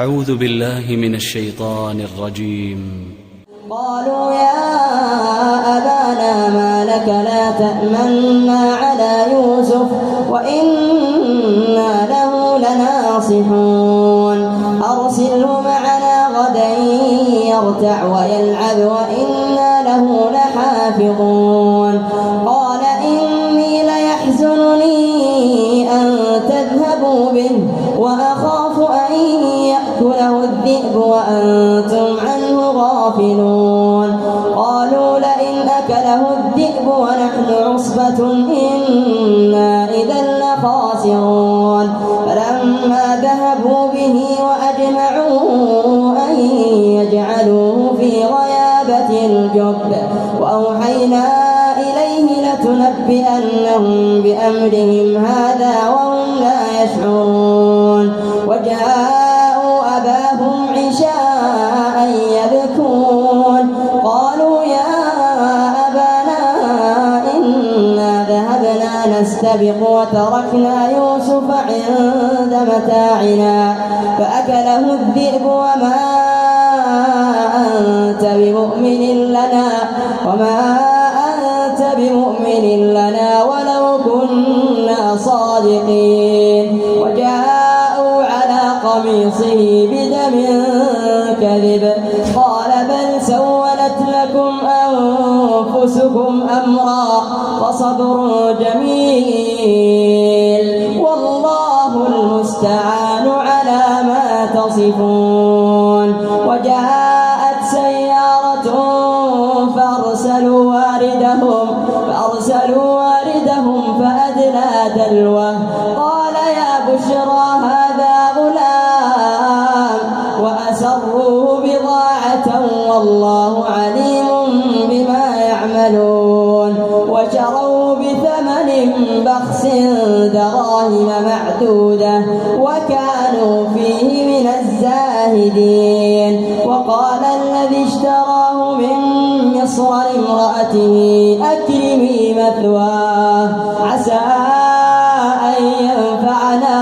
أعوذ بالله من الشيطان الرجيم. قالوا يا أبانا ما لك لا تأمنا على يوسف وإنا له لناصحون أرسله معنا غدا يرتع ويلعب وإنا له لحافظون قال إني ليحزنني أن تذهبوا به وأخاف أن يأكله الذئب وأنتم عنه غافلون قالوا لئن أكله الذئب ونحن عصبة إنا إذا لخاسرون فلما ذهبوا به وأجمعوا أن يجعلوه في غيابة الجب وأوحينا إليه لتنبئنهم بأمرهم هذا وهم لا يشعرون وجاءوا أباهم عشاء يبكون قالوا يا أبانا إنا ذهبنا نستبق وتركنا يوسف عند متاعنا فأكله الذئب وما أنت بمؤمن لنا ولو كنا صادقين وجاءوا على قميصه بدم كذب قال بل سولت لكم أنفسكم أمرا فصبر جميل والله المستعان على ما تصفون وجاءت سيارة فأرسلوا واردهم فأدلى دلوه قال يا بشرى هذا غلام وأسروه بضاعة والله عليم بما يعملون وشروا بثمن بخس دراهم معدودة وكانوا فيه من الزاهدين وقال الذي اشتراه من مصر لامرأته أكرمي مثواه عسى أن ينفعنا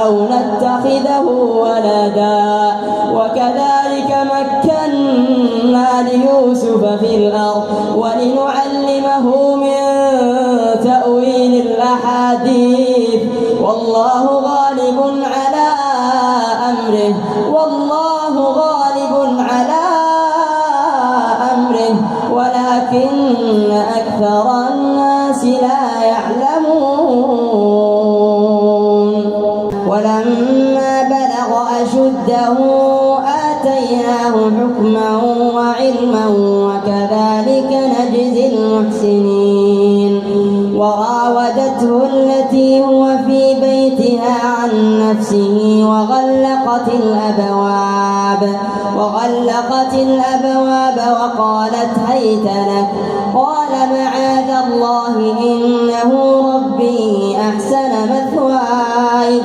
أو نتخذه ولدا وكذلك مكنا ليوسف في الأرض ولنعلمه من تأويل الأحاديث والله غالب على أمره ولكن أكثر الناس لا يعلمون ولما بلغ أشده آتيناه حكما وعلما وكذلك نجزي المحسنين وراودته التي هو في بيتها عن نفسه وغلقت الأبواب وقالت هيت لك قال معاذ الله إنه ربي أحسن مثواي